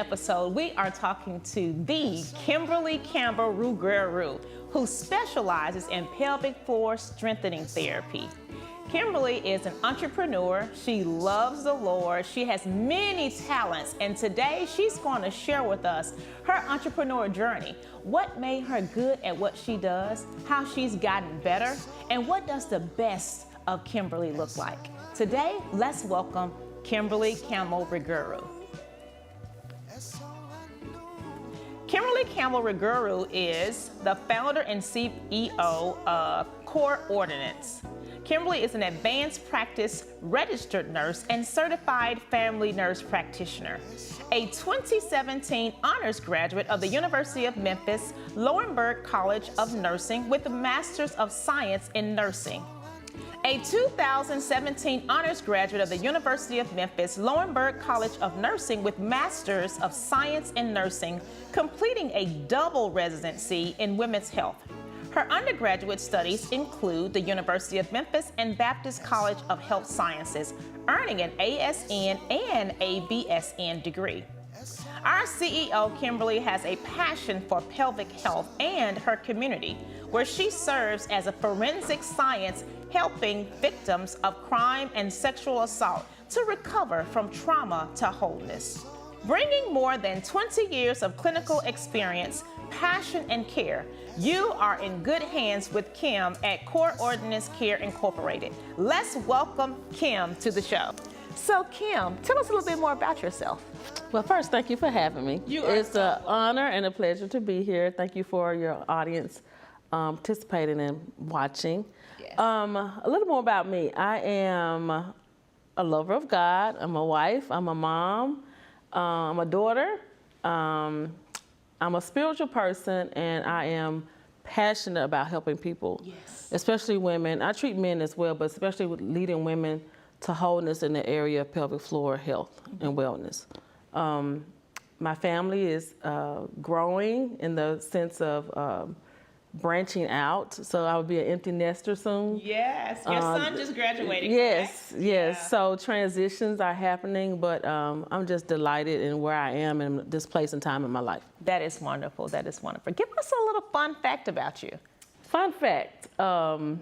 episode, we are talking to the Kimberly Campbell Ruguaru, who specializes in pelvic floor strengthening therapy. Kimberly is an entrepreneur. She loves the Lord. She has many talents, and today she's going to share with us her entrepreneur journey, what made her good at what she does, how she's gotten better, and what does the best of Kimberly look like. Today, let's welcome Kimberly Campbell Ruguaru. Kimberly Campbell Ruguaru is the founder and CEO of Core Ordinance. Kimberly is an advanced practice registered nurse and certified family nurse practitioner, a 2017 honors graduate of the University of Memphis, Laurinburg College of Nursing with a Master's of Science in Nursing, a 2017 honors graduate of the University of Memphis, Laurinburg College of Nursing with Master's of Science in Nursing, completing a double residency in women's health. Her undergraduate studies include the University of Memphis and Baptist College of Health Sciences, earning an ASN and a BSN degree. Our CEO, Kimberly, has a passion for pelvic health and her community, where she serves as a forensic science helping victims of crime and sexual assault to recover from trauma to wholeness. Bringing more than 20 years of clinical experience, passion, and care, you are in good hands with Kim at Core Ordinance Care Incorporated. Let's welcome Kim to the show. So Kim, tell us a little bit more about yourself. Well, first, thank you for having me. It's an honor and a pleasure to be here. Thank you for your audience participating and watching. Yes. A little more about me. I am a lover of God. I'm a wife. I'm a mom. I'm a daughter. I'm a spiritual person, and I am passionate about helping people, especially women. I treat men as well, but especially with leading women to wholeness in the area of pelvic floor health and wellness. My family is growing in the sense of branching out, so I would be an empty nester soon. Yes, your son just graduated. Yes, correct? yes. Yeah. So transitions are happening, but I'm just delighted in where I am in this place and time in my life. That is wonderful. That is wonderful. Give us a little fun fact about you. Fun fact. Can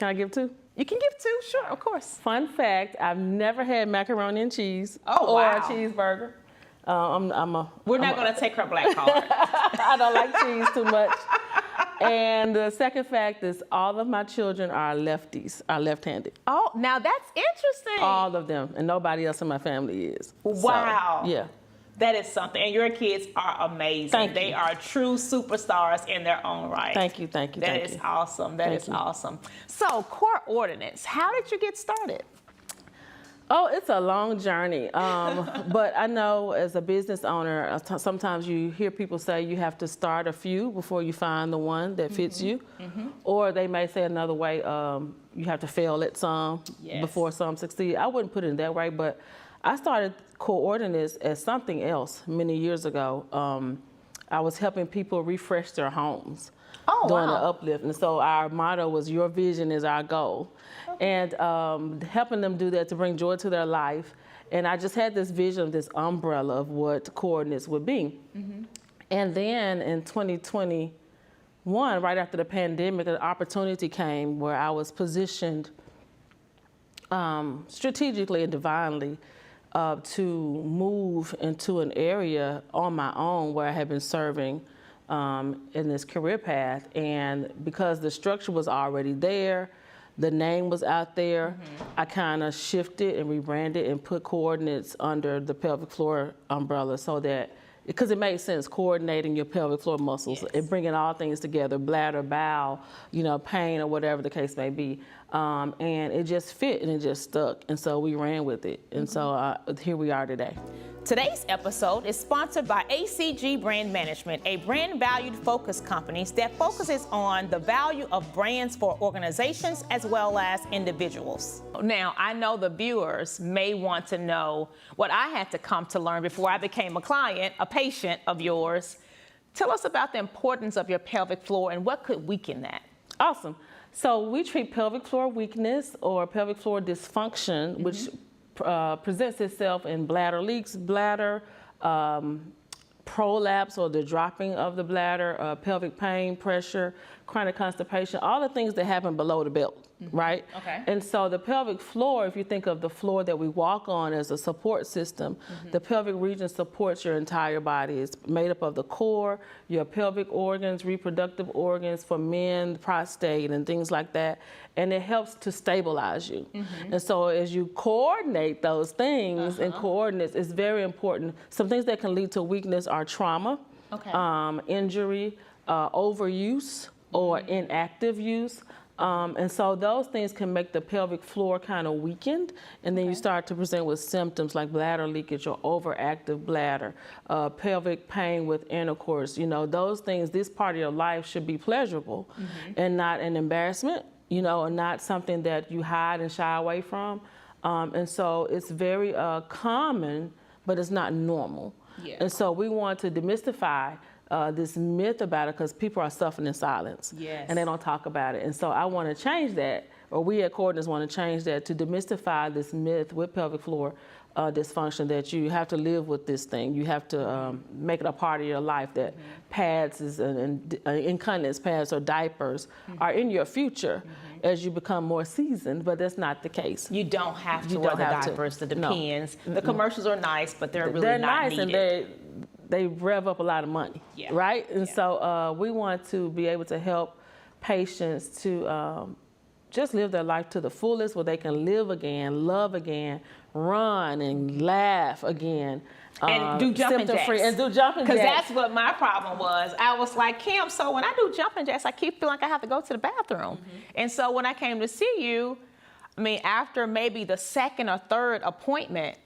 I give two? You can give two, sure, of course. Fun fact, I've never had macaroni and cheese Oh, or wow. a cheeseburger. We're not going to take her black card. I don't like cheese too much. And the second fact is all of my children are lefties, are left-handed. Oh, now that's interesting. All of them, and nobody else in my family is. Wow. So, yeah. That is something. And your kids are amazing. Thank they you. are true superstars in their own right. Thank you, thank you, That thank is you. awesome. That Thank is you. awesome. So, Core Ordinance, how did you get started? Oh, it's a long journey. But I know as a business owner, sometimes you hear people say you have to start a few before you find the one that fits you. Or they may say another way, you have to fail at some before some succeed. I wouldn't put it that way, but I started Coordinates as something else many years ago. I was helping people refresh their homes. Oh, doing wow. an uplift. And so our motto was, your vision is our goal. And helping them do that to bring joy to their life. And I just had this vision of this umbrella of what Coordinates would be. And then in 2021, right after the pandemic, an opportunity came where I was positioned strategically and divinely to move into an area on my own where I had been serving in this career path. And because the structure was already there, the name was out there, I kind of shifted and rebranded and put Coordinates under the pelvic floor umbrella so that, because it makes sense, coordinating your pelvic floor muscles and bringing all things together, bladder, bowel, pain or whatever the case may be. And it just fit and it just stuck. And so we ran with it. And so here we are today. Today's episode is sponsored by ACG Brand Management, a brand valued focus company that focuses on the value of brands for organizations as well as individuals. Now, I know the viewers may want to know what I had to come to learn before I became a client, a patient of yours. Tell us about the importance of your pelvic floor and what could weaken that. Awesome. So we treat pelvic floor weakness or pelvic floor dysfunction, which presents itself in bladder leaks, bladder prolapse or the dropping of the bladder, pelvic pain, pressure, chronic constipation, all the things that happen below the belt, right? Okay. And so the pelvic floor, if you think of the floor that we walk on as a support system, the pelvic region supports your entire body. It's made up of the core, your pelvic organs, reproductive organs for men, prostate, and things like that. And it helps to stabilize you. And so as you coordinate those things and coordinates, it's very important. Some things that can lead to weakness are trauma, injury, overuse, or inactive use. And so those things can make the pelvic floor kind of weakened, and then you start to present with symptoms like bladder leakage or overactive bladder, pelvic pain with intercourse. You know, those things, this part of your life should be pleasurable and not an embarrassment, you know, and not something that you hide and shy away from. And so it's very common, but it's not normal. Yeah. And so we want to demystify this myth about it, because people are suffering in silence. Yes. And they don't talk about it. And so I want to change that, or we at Coordinates want to change that, to demystify this myth with pelvic floor dysfunction, that you have to live with this thing. You have to make it a part of your life, that pads and incontinence pads or diapers are in your future as you become more seasoned, but that's not the case. You don't have to You wear don't the have to. diapers, the No. Depends. The commercials are nice, but they're really They're not nice, needed. and they rev up a lot of money, Yeah. right? And Yeah. so we want to be able to help patients to just live their life to the fullest, where they can live again, love again, run and laugh again. And do jumping symptom-free, jacks. And do jumping Because jacks. that's what my problem was. I was like, Kim, so when I do jumping jacks, I keep feeling like I have to go to the bathroom. And so when I came to see you, I mean, after maybe the second or third appointment,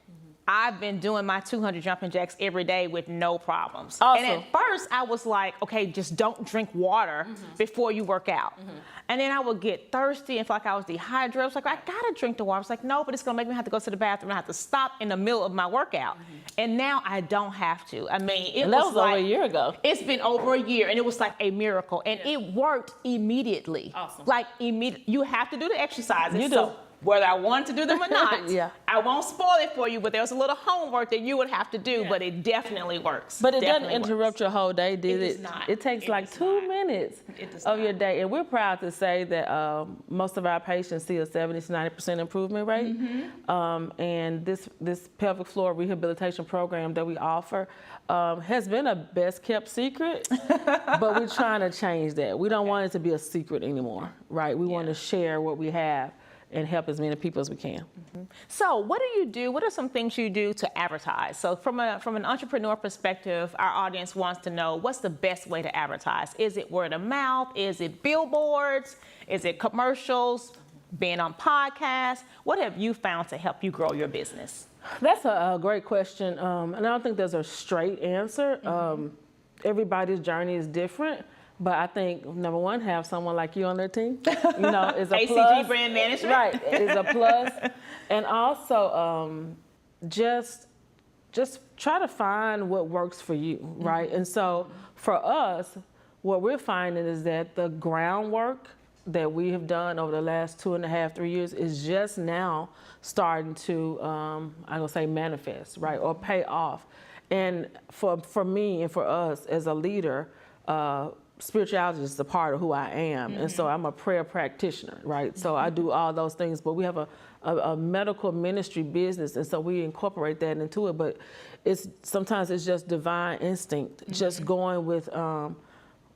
I've been doing my 200 jumping jacks every day with no problems. Awesome. And at first I was like, okay, just don't drink water before you work out. And then I would get thirsty and feel like I was dehydrated. I was like, I gotta drink the water. I was like, no, but it's gonna make me have to go to the bathroom. I have to stop in the middle of my workout. And now I don't have to. I mean, it And that was like, over a year ago. It's been over a year, and it was like a miracle. And it worked immediately. Awesome. Like immediately. You have to do the exercises. You do. So whether I want to do them or not, Yeah. I won't spoil it for you, but there's a little homework that you would have to do, but it definitely works. But it doesn't Definitely interrupt works. your whole day, did It it? does not. It takes It like does 2 not. minutes It does of your not. day. And we're proud to say that most of our patients see a 70 to 90% improvement rate. And this pelvic floor rehabilitation program that we offer has been a best kept secret, but we're trying to change that. We don't want it to be a secret anymore, right? We want to share what we have and help as many people as we can. So what do you do? What are some things you do to advertise? So from an entrepreneur perspective, our audience wants to know, what's the best way to advertise? Is it word of mouth? Is it billboards? Is it commercials? Being on podcasts? What have you found to help you grow your business? That's a great question, and I don't think there's a straight answer. Everybody's journey is different, but I think, number one, have someone like you on their team, you know, is a ACG plus. brand management. Right, is a plus. And also, just try to find what works for you, right? And so for us, what we're finding is that the groundwork that we have done over the last 2.5, 3 years is just now starting to, I'm gonna say, manifest, right, or pay off. And for me and for us as a leader, spirituality is a part of who I am. And so I'm a prayer practitioner, right? So I do all those things, but we have a medical ministry business, and so we incorporate that into it. But sometimes it's just divine instinct, just going with,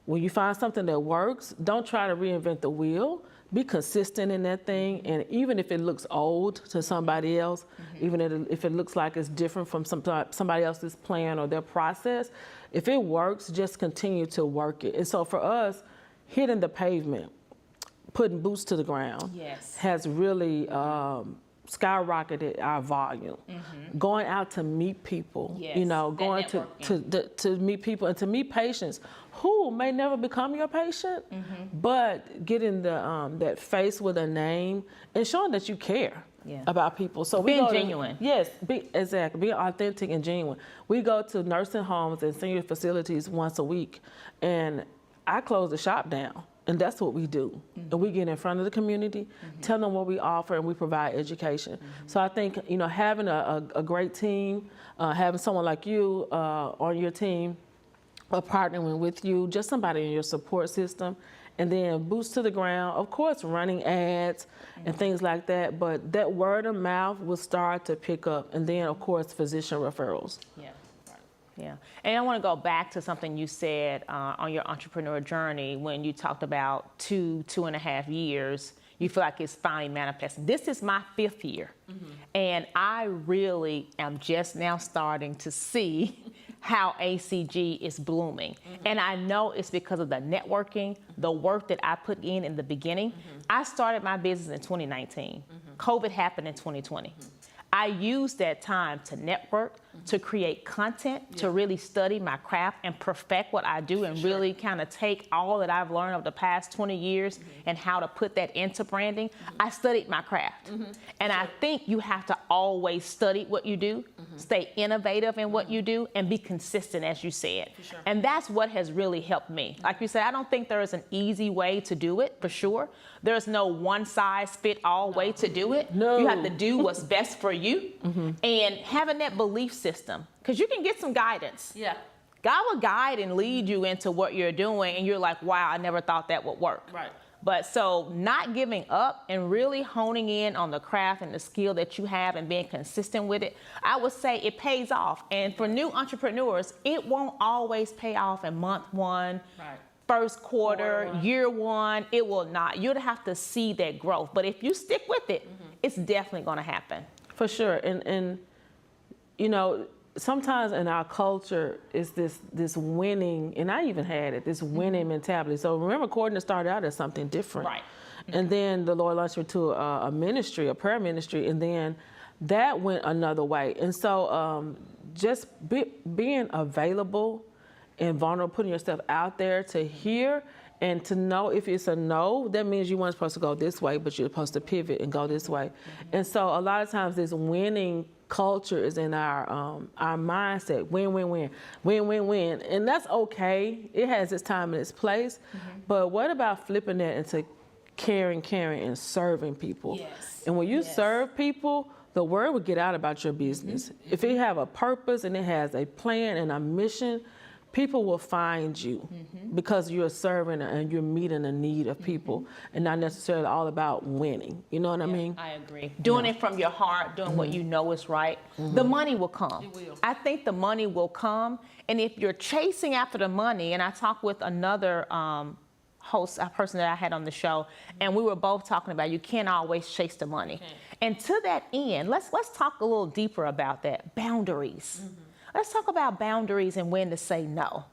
when you find something that works, don't try to reinvent the wheel. Be consistent in that thing, and even if it looks old to somebody else, even if it looks like it's different from somebody else's plan or their process, if it works, just continue to work it. And so for us, hitting the pavement, putting boots to the ground, Yes. has really skyrocketed our volume. Going out to meet people, Yes, you know, that going to meet people and to meet patients who may never become your patient, but getting that face with a name and showing that you care about people. So Being we go genuine. Yes, exactly. Being authentic and genuine. We go to nursing homes and senior facilities once a week, and I close the shop down. And that's what we do. And we get in front of the community, tell them what we offer, and we provide education. So I think, having a great team, having someone like you on your team, or partnering with you, just somebody in your support system, and then boots to the ground, of course, running ads and things like that, but that word of mouth will start to pick up, and then, of course, physician referrals. Yeah. Yeah, and I want to go back to something you said on your entrepreneur journey when you talked about 2.5 years. You feel like it's finally manifesting. This is my 5th year, and I really am just now starting to see how ACG is blooming. And I know it's because of the networking, the work that I put in the beginning. I started my business in 2019. COVID happened in 2020. I used that time to network, to create content, to really study my craft and perfect what I do, and really kind of take all that I've learned over the past 20 years and how to put that into branding. I studied my craft. And I think you have to always study what you do, stay innovative in what you do, and be consistent, as you said. And that's what has really helped me. Like you said, I don't think there is an easy way to do it, for sure. There's no one-size-fit-all way to do it. No. You have to do what's best for you, and having that belief system, because you can get some guidance. Yeah. God will guide and lead you into what you're doing, and you're like, wow, I never thought that would work. Right. But so not giving up and really honing in on the craft and the skill that you have and being consistent with it, I would say it pays off. And for new entrepreneurs, it won't always pay off in month 1. Right. First quarter, year 1, it will not. You'll have to see that growth. But if you stick with it, it's definitely going to happen. For sure. And sometimes in our culture is this winning, and I even had it, this winning mentality. So remember, coordinator started out as something different. Right. And then the Lord launched me to a ministry, a prayer ministry, and then that went another way. And so just being available and vulnerable, putting yourself out there to hear and to know if it's a no, that means you weren't supposed to go this way, but you're supposed to pivot and go this way. And so a lot of times this winning culture is in our mindset, win, and that's okay. It has its time and its place. But what about flipping that into caring, and serving people? Yes. And when you serve people, the word will get out about your business. If it have a purpose and it has a plan and a mission, people will find you because you're serving and you're meeting a need of people, and not necessarily all about winning. You know what I mean? I agree. Doing it from your heart, doing what you know is right, the money will come. It will. I think the money will come, and if you're chasing after the money, and I talked with another host, a person that I had on the show, and we were both talking about you can't always chase the money. And to that end, let's talk a little deeper about that. Boundaries. Let's talk about boundaries and when to say no.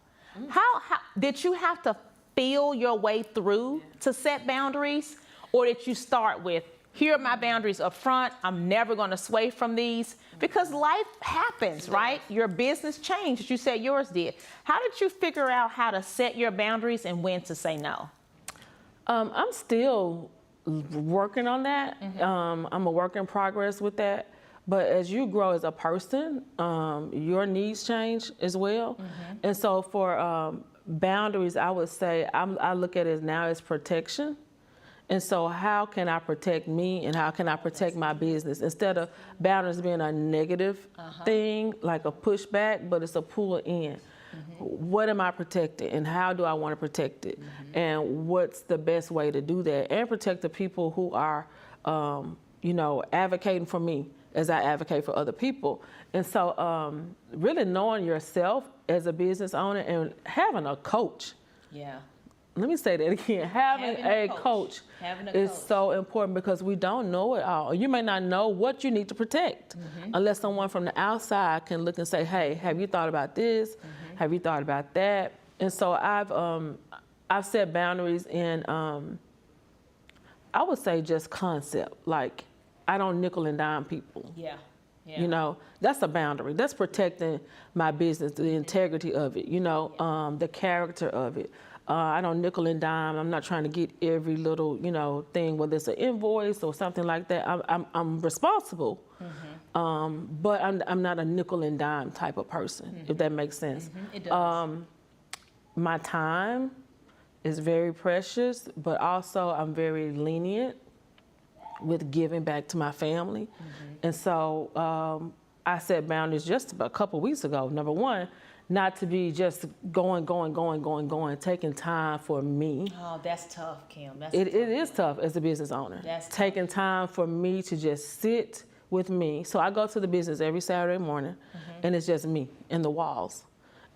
How did you have to feel your way through to set boundaries? Or did you start with, here are my boundaries up front, I'm never gonna sway from these? Because life happens, right? Your business changed, you said yours did. How did you figure out how to set your boundaries and when to say no? I'm still working on that. I'm a work in progress with that. But as you grow as a person, your needs change as well. And so for boundaries, I would say I look at it now as protection. And so how can I protect me and how can I protect my business? Instead of boundaries being a negative thing, like a pushback, but it's a pull in. What am I protecting and how do I want to protect it? And what's the best way to do that? And protect the people who are, advocating for me as I advocate for other people. And so really knowing yourself as a business owner and having a coach. Yeah. Let me say that again. Having a coach is so important because we don't know it all. You may not know what you need to protect unless someone from the outside can look and say, hey, have you thought about this? Have you thought about that? And so I've set boundaries in, I would say just concept, like I don't nickel and dime people. Yeah. That's a boundary. That's protecting my business, the integrity of it, the character of it. I don't nickel and dime. I'm not trying to get every little, thing, whether it's an invoice or something like that. I'm responsible, but I'm not a nickel and dime type of person, if that makes sense. It does. My time is very precious, but also I'm very lenient with giving back to my family. And so I set boundaries just about a couple weeks ago. Number one, not to be just going, taking time for me. Oh, that's tough, Kim. It is tough as a business owner. That's tough. Taking time for me to just sit with me. So I go to the business every Saturday morning, and it's just me and the walls.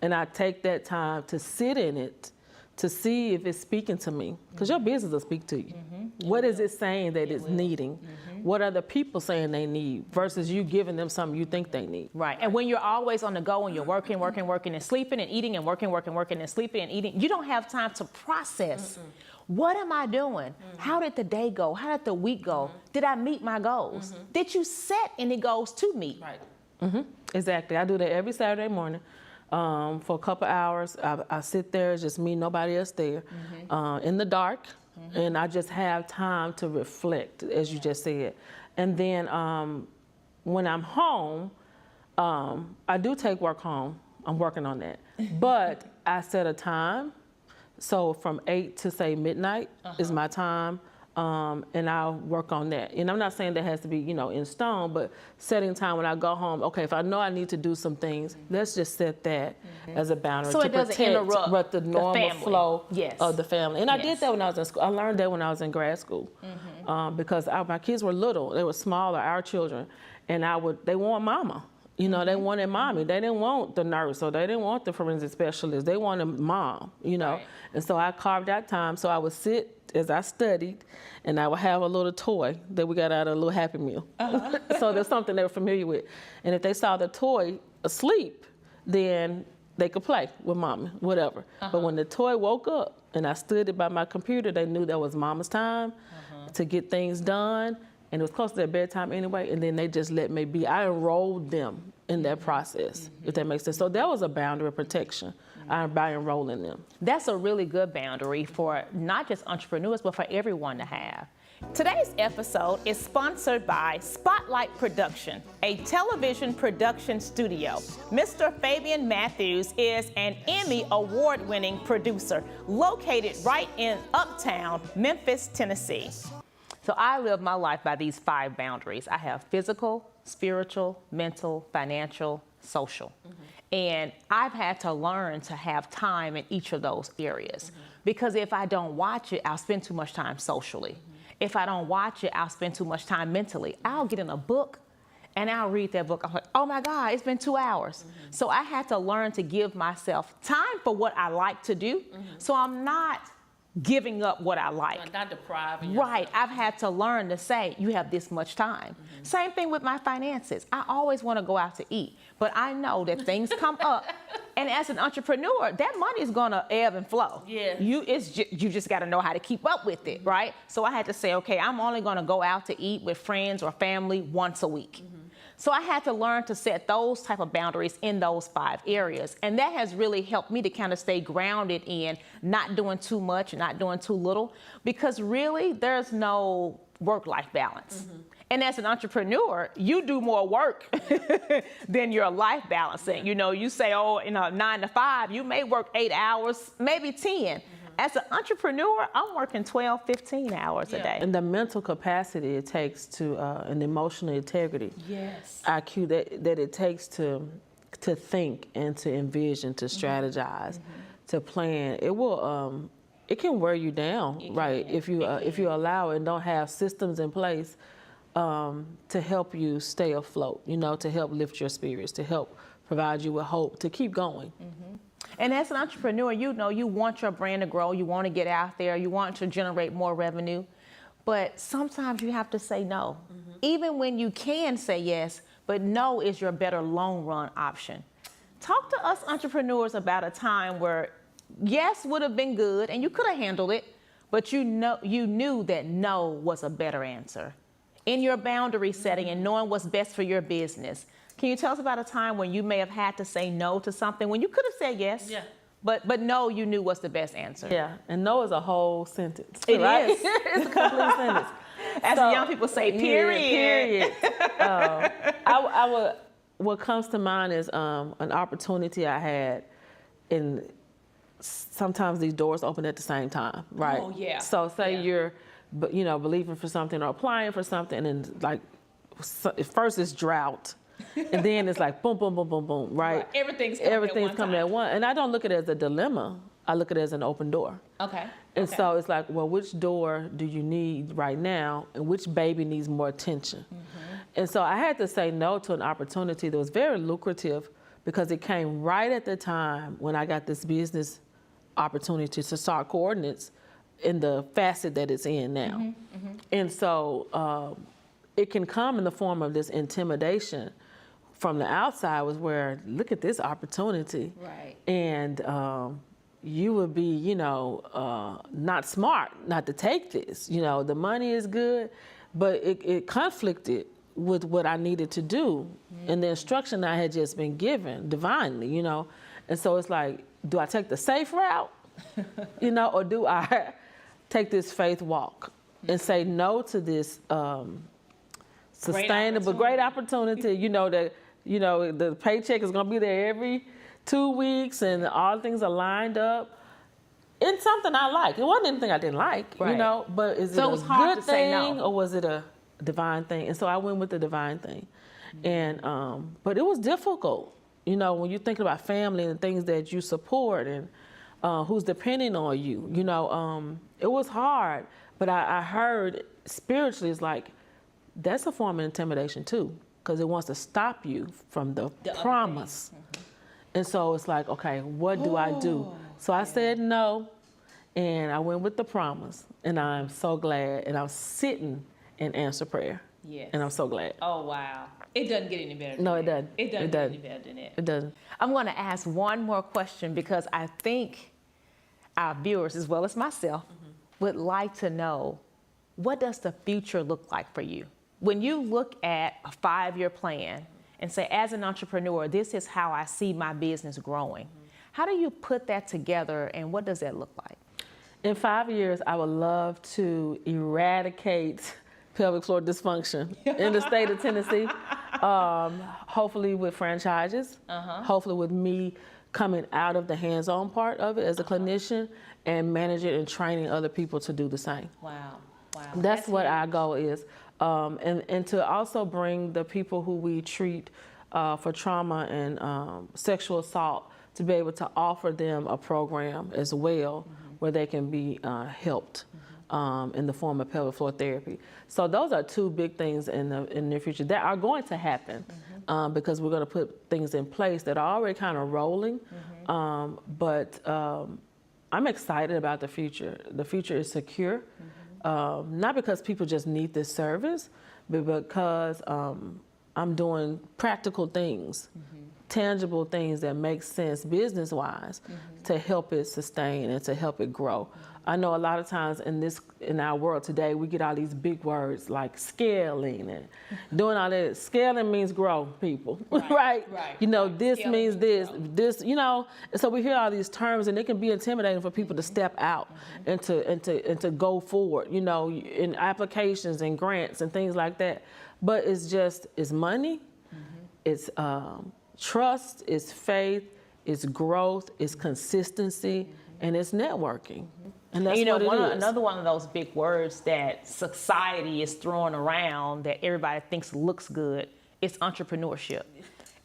And I take that time to sit in it, to see if it's speaking to me. Because your business will speak to you. What is it saying that it's needing? What are the people saying they need versus you giving them something you think they need? Right. And when you're always on the go and you're working and sleeping and eating and working and sleeping and eating, you don't have time to process. What am I doing? How did the day go? How did the week go? Did I meet my goals? Did you set any goals to meet? Right. Exactly. I do that every Saturday morning. For a couple hours, I sit there, it's just me, nobody else there, in the dark, and I just have time to reflect, as you just said. And then when I'm home, I do take work home. I'm working on that. But I set a time. So from 8 to say midnight is my time. And I'll work on that. And I'm not saying that has to be, in stone, but setting time when I go home, okay, if I know I need to do some things, let's just set that as a boundary so to it doesn't protect interrupt the normal flow of the family. And I did that when I was in school. I learned that when I was in grad school because my kids were little. They were smaller, our children, and they want mama. They wanted mommy. They didn't want the nurse or they didn't want the forensic specialist. They wanted mom, Right. And so I carved out time. So I would sit as I studied and I would have a little toy that we got out of a little Happy Meal. So there's something they were familiar with. And if they saw the toy asleep, then they could play with mommy, whatever. But when the toy woke up and I stood it by my computer, they knew that was mama's time to get things done. And it was close to their bedtime anyway, and then they just let me be. I enrolled them in that process, if that makes sense. So that was a boundary of protection by enrolling them. That's a really good boundary for not just entrepreneurs, but for everyone to have. Today's episode is sponsored by Spotlight Production, a television production studio. Mr. Fabian Matthews is an Emmy award-winning producer located right in Uptown, Memphis, Tennessee. So I live my life by these 5 boundaries. I have physical, spiritual, mental, financial, social. And I've had to learn to have time in each of those areas. Because if I don't watch it, I'll spend too much time socially. If I don't watch it, I'll spend too much time mentally. I'll get in a book and I'll read that book. I'm like, oh my God, it's been 2 hours. So I had to learn to give myself time for what I like to do. So I'm not giving up what I like. Not depriving yourself. Right. I've had to learn to say, you have this much time. Same thing with my finances. I always want to go out to eat, but I know that things come up. And as an entrepreneur, that money is going to ebb and flow. Yeah. You just got to know how to keep up with it, right? So I had to say, okay, I'm only going to go out to eat with friends or family once a week. So I had to learn to set those type of boundaries in those 5 areas. And that has really helped me to kind of stay grounded in not doing too much and not doing too little, because really there's no work-life balance. And as an entrepreneur, you do more work than your life balancing. You say, 9 to 5, you may work 8 hours, maybe 10. As an entrepreneur, I'm working 12, 15 hours a day. And the mental capacity it takes to, and emotional integrity, IQ that it takes to think and to envision, to strategize, to plan. It can wear you down, right? If you allow it and don't have systems in place to help you stay afloat, to help lift your spirits, to help provide you with hope, to keep going. And as an entrepreneur, you want your brand to grow, you want to get out there, you want to generate more revenue, but sometimes you have to say no. Even when you can say yes, but no is your better long run option. Talk to us entrepreneurs about a time where yes would have been good and you could have handled it, but you knew that no was a better answer. In your boundary setting and knowing what's best for your business, can you tell us about a time when you may have had to say no to something when you could have said yes? Yeah. But no, you knew what's the best answer. Yeah, and no is a whole sentence. It right? is. It's a complete sentence. As young people say, period. What comes to mind is an opportunity I had sometimes these doors open at the same time, right? Oh, yeah. So say Yeah. you're, believing for something or applying for something, and like, at first it's drought, and then it's like boom, boom, boom, boom, boom, right? Everything's coming at once. And I don't look at it as a dilemma. I look at it as an open door. Okay. And so it's like, well, which door do you need right now, and which baby needs more attention? And so I had to say no to an opportunity that was very lucrative, because it came right at the time when I got this business opportunity to start Coordinates in the facet that it's in now. And so it can come in the form of this intimidation from the outside, was where, look at this opportunity. Right. And you would be, not smart not to take this. The money is good, but it conflicted with what I needed to do and the instruction I had just been given divinely, And so it's like, do I take the safe route, or do I take this faith walk and say no to this sustainable, great opportunity, that, the paycheck is going to be there every 2 weeks and all things are lined up. It's something I like. It wasn't anything I didn't like, but is it a good thing or was it a divine thing? And so I went with the divine thing. And, but it was difficult, when you're thinking about family and things that you support and who's depending on you, it was hard. But I heard spiritually, it's like, that's a form of intimidation too, because it wants to stop you from the promise. And so it's like, okay, what do I do? So I said no, and I went with the promise, and I'm so glad. And I'm sitting in answer prayer. Yes. And I'm so glad. Oh, wow. It doesn't get any better than No, that. it doesn't. It doesn't get any better than that. It doesn't. I'm going to ask one more question, because I think our viewers, as well as myself, would like to know, what does the future look like for you? When you look at a 5-year plan and say, as an entrepreneur, this is how I see my business growing. How do you put that together, and what does that look like? In 5 years, I would love to eradicate pelvic floor dysfunction in the state of Tennessee. Hopefully with franchises, hopefully with me coming out of the hands-on part of it as a clinician and managing and training other people to do the same. Wow. That's what our goal is. And to also bring the people who we treat for trauma and sexual assault, to be able to offer them a program as well where they can be helped in the form of pelvic floor therapy. So those are 2 big things in the near future that are going to happen because we're going to put things in place that are already kind of rolling. But I'm excited about the future. The future is secure. Not because people just need this service, but because I'm doing practical things, tangible things that make sense business-wise to help it sustain and to help it grow. I know a lot of times in our world today, we get all these big words like scaling and doing all that. Scaling means grow, people, right? This scaling means this, and so we hear all these terms, and it can be intimidating for people to step out and to go forward, in applications and grants and things like that. But it's money, it's trust, it's faith, it's growth, it's consistency, and it's networking. And that's what it is. Another one of those big words that society is throwing around that everybody thinks looks good is entrepreneurship.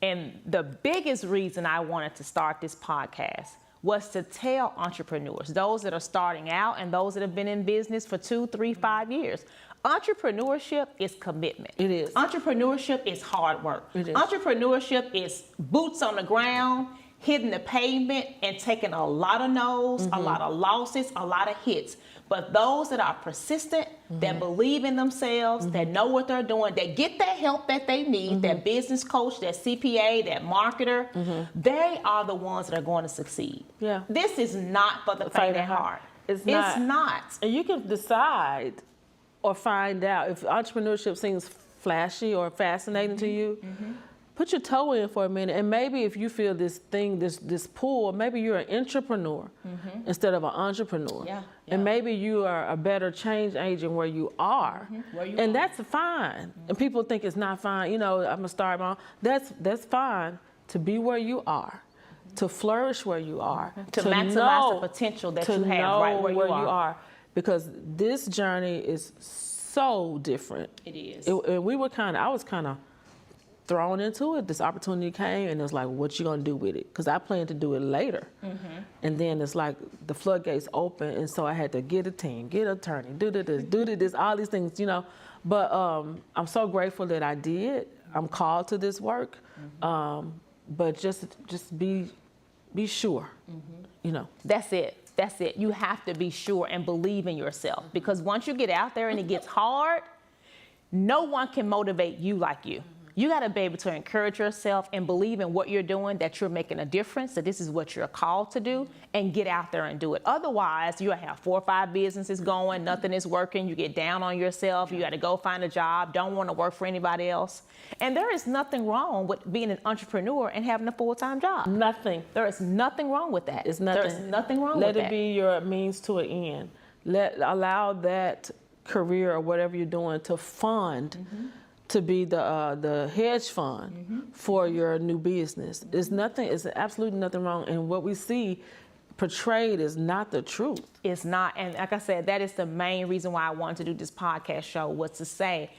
And the biggest reason I wanted to start this podcast was to tell entrepreneurs, those that are starting out and those that have been in business for 2, 3, 5 years, entrepreneurship is commitment. It is. Entrepreneurship is hard work. It is. Entrepreneurship is boots on the ground, hitting the pavement and taking a lot of no's, a lot of losses, a lot of hits. But those that are persistent, that believe in themselves, that know what they're doing, that get that help that they need, that business coach, that CPA, that marketer, they are the ones that are going to succeed. Yeah. This is not for the faint of heart. It's not. And you can decide or find out if entrepreneurship seems flashy or fascinating to you. Put your toe in for a minute, and maybe if you feel this thing, this pull, maybe you're an entrepreneur instead of an entrepreneur. And maybe you are a better change agent where you are. And that's fine. And people think it's not fine. I'm gonna start my own. That's fine to be where you are to flourish where you are, to maximize the potential that you have right where you are. Because this journey is so different. It is. I was kind of thrown into it. This opportunity came, and it was like, what you gonna do with it? Because I planned to do it later. And then it's like the floodgates open, and so I had to get a team, get an attorney, do this, all these things, you know. But I'm so grateful that I did. I'm called to this work, but just be sure, you know. That's it. That's it. You have to be sure and believe in yourself, because once you get out there and it gets hard, no one can motivate you like you. You got to be able to encourage yourself and believe in what you're doing, that you're making a difference, that this is what you're called to do, and get out there and do it. Otherwise, you'll have 4 or 5 businesses going, nothing is working, you get down on yourself, you got to go find a job, don't want to work for anybody else. And there is nothing wrong with being an entrepreneur and having a full-time job. Nothing. There is nothing wrong with that. It's nothing. There's nothing wrong with that. Let it be your means to an end. Allow that career or whatever you're doing to fund, to be the hedge fund for your new business. It's absolutely nothing wrong. And what we see portrayed is not the truth. It's not. And like I said, that is the main reason why I wanted to do this podcast show, was to say,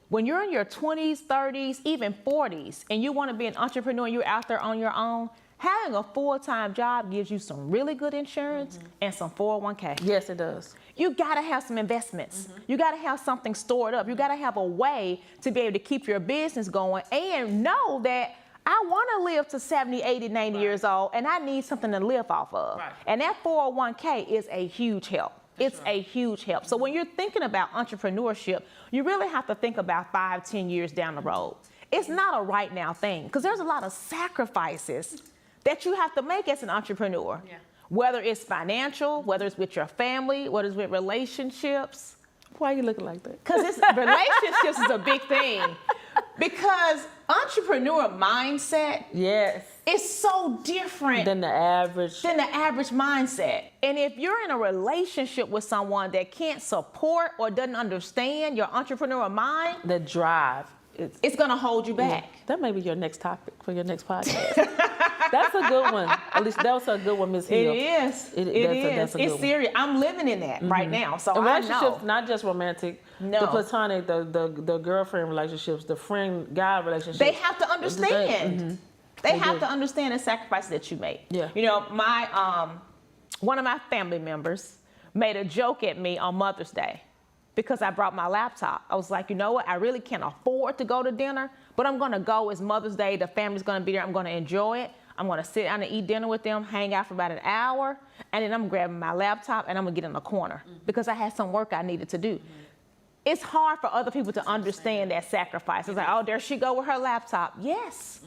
when you're in your 20s, 30s, even 40s, and you want to be an entrepreneur, you're out there on your own, having a full-time job gives you some really good insurance and some 401k. Yes, it does. You got to have some investments. You got to have something stored up. You got to have a way to be able to keep your business going and know that I want to live to 70, 80, 90 years old, and I need something to live off of. And that 401k is a huge help. It's a huge help. So when you're thinking about entrepreneurship, you really have to think about 5, 10 years down the road. It's not a right now thing, because there's a lot of sacrifices that you have to make as an entrepreneur. Whether it's financial, whether it's with your family, whether it's with relationships. Why are you looking like that? Because relationships is a big thing. Because entrepreneur mindset is so different than the average mindset. And if you're in a relationship with someone that can't support or doesn't understand your entrepreneur mind, the drive, it's going to hold you back. That may be your next topic for your next podcast. That's a good one. At least that was a good one, Ms. Hill. It is. That's a good one. Serious. I'm living in that right now, so and I relationships, know. not just romantic, No. the platonic, the girlfriend relationships, the friend-guy relationships. They have to understand. They have to understand the sacrifices that you make. Yeah. You know, my one of my family members made a joke at me on Mother's Day because I brought my laptop. I was like, you know what? I really can't afford to go to dinner, but I'm going to go. It's Mother's Day. The family's going to be there. I'm going to enjoy it. I'm going to sit down and eat dinner with them, hang out for about an hour, and then I'm grabbing my laptop and I'm going to get in the corner because I had some work I needed to do. It's hard for other people to understand that sacrifice. It's like, oh, there she go with her laptop. Yes.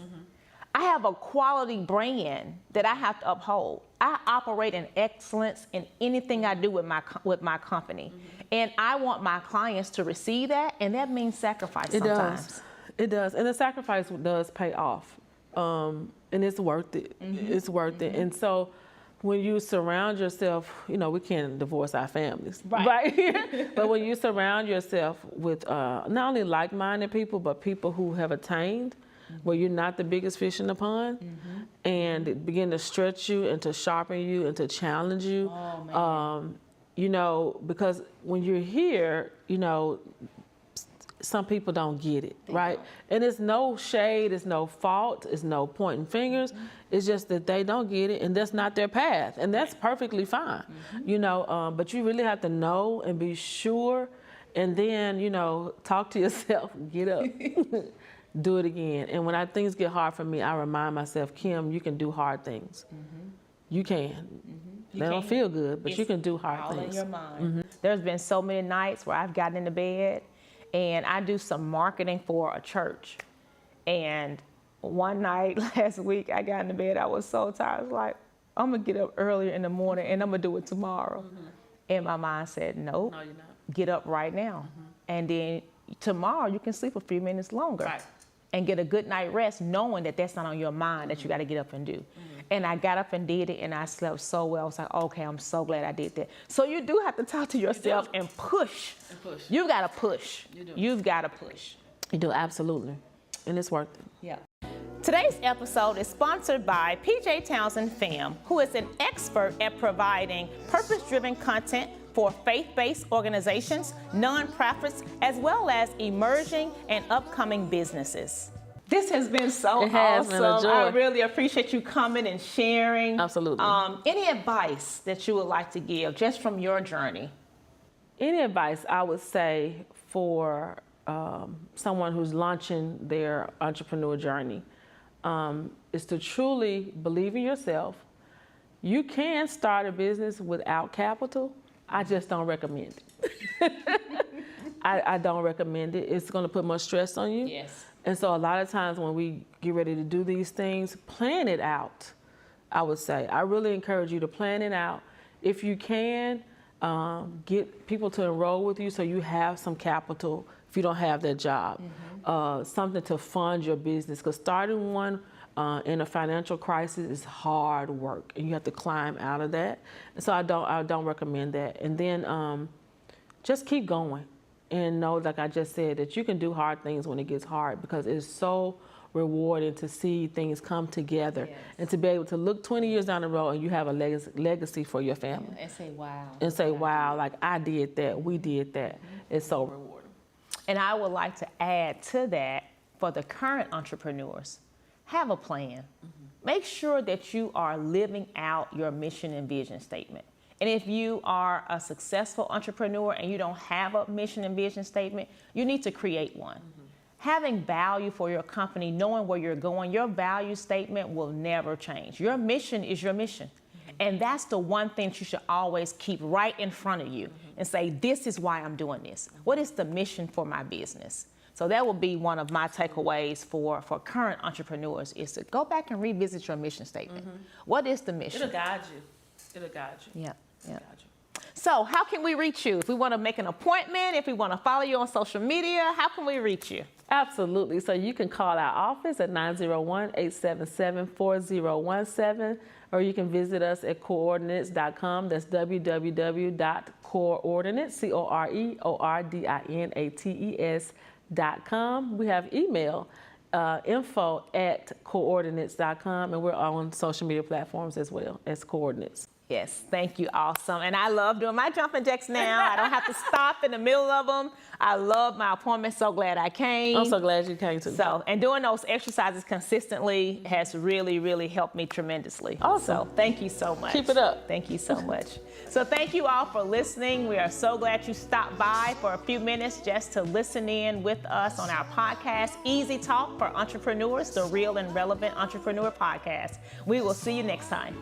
I have a quality brand that I have to uphold. I operate in excellence in anything I do with my company. And I want my clients to receive that, and that means sacrifice sometimes. It does. And the sacrifice does pay off. And it's worth it. It's worth it. And so when you surround yourself, you know, we can't divorce our families, right? But when you surround yourself with not only like-minded people, but people who have attained, where you're not the biggest fish in the pond, and it begin to stretch you and to sharpen you and to challenge you, you know, because when you're here, you know, some people don't get it, right? And it's no shade, it's no fault, it's no pointing fingers. It's just that they don't get it, and that's not their path, and that's perfectly fine, you know. But you really have to know and be sure, and then, you know, talk to yourself, get up, do it again. And when things get hard for me, I remind myself, Kim, you can do hard things. You can. They don't feel good, but you can do hard things. All in your mind. There's been so many nights where I've gotten into bed and I do some marketing for a church. And one night last week, I got into bed. I was so tired. I was like, I'm going to get up earlier in the morning and I'm going to do it tomorrow. And my mind said, nope, No, you're not. get up right now. And then tomorrow you can sleep a few minutes longer and get a good night rest, knowing that that's not on your mind, that you got to get up and do. And I got up and did it, and I slept so well. I was like, okay, I'm so glad I did that. So you do have to talk to yourself and push. You got to push. You've got to push. You do, absolutely. And it's worth it. Yeah. Today's episode is sponsored by PJ Townsend Fam, who is an expert at providing purpose-driven content for faith-based organizations, nonprofits, as well as emerging and upcoming businesses. This has been so It has been a joy. I really appreciate you coming and sharing. Absolutely. Any advice that you would like to give just from your journey? Any advice I would say for someone who's launching their entrepreneur journey is to truly believe in yourself. You can start a business without capital. I just don't recommend it. I don't recommend it. It's going to put more stress on you. Yes. And so a lot of times when we get ready to do these things, plan it out, I would say. I really encourage you to plan it out. If you can, get people to enroll with you so you have some capital if you don't have that job. Something to fund your business, because starting one in a financial crisis is hard work, and you have to climb out of that. And so I don't recommend that. And then just keep going. And know, like I just said, that you can do hard things when it gets hard, because it's so rewarding to see things come together. Yes. And to be able to look 20 years down the road and you have a legacy for your family. And say, wow. And say, wow, like I did that, we did that. It's so rewarding. And I would like to add to that, for the current entrepreneurs, have a plan. Make sure that you are living out your mission and vision statement. And if you are a successful entrepreneur and you don't have a mission and vision statement, you need to create one. Having value for your company, knowing where you're going, your value statement will never change. Your mission is your mission. And that's the one thing you should always keep right in front of you and say, this is why I'm doing this. What is the mission for my business? So that will be one of my takeaways for current entrepreneurs, is to go back and revisit your mission statement. What is the mission? It'll guide you. It'll guide you. Yeah. It'll guide you. So how can we reach you? If we want to make an appointment, if we want to follow you on social media, how can we reach you? Absolutely. So you can call our office at 901-877-4017, or you can visit us at coordinates.com. That's www.coordinates, coordinates.com. We have email, info@coordinates.com, and we're on social media platforms as well as Coordinates. Yes, thank you, awesome. And I love doing my jumping jacks now. I don't have to stop in the middle of them. I love my appointments, so glad I came. I'm so glad you came too. So, and doing those exercises consistently has really, really helped me tremendously. Awesome. So thank you so much. Keep it up. Thank you so much. So thank you all for listening. We are so glad you stopped by for a few minutes just to listen in with us on our podcast, Easy Talk for Entrepreneurs, the real and relevant entrepreneur podcast. We will see you next time.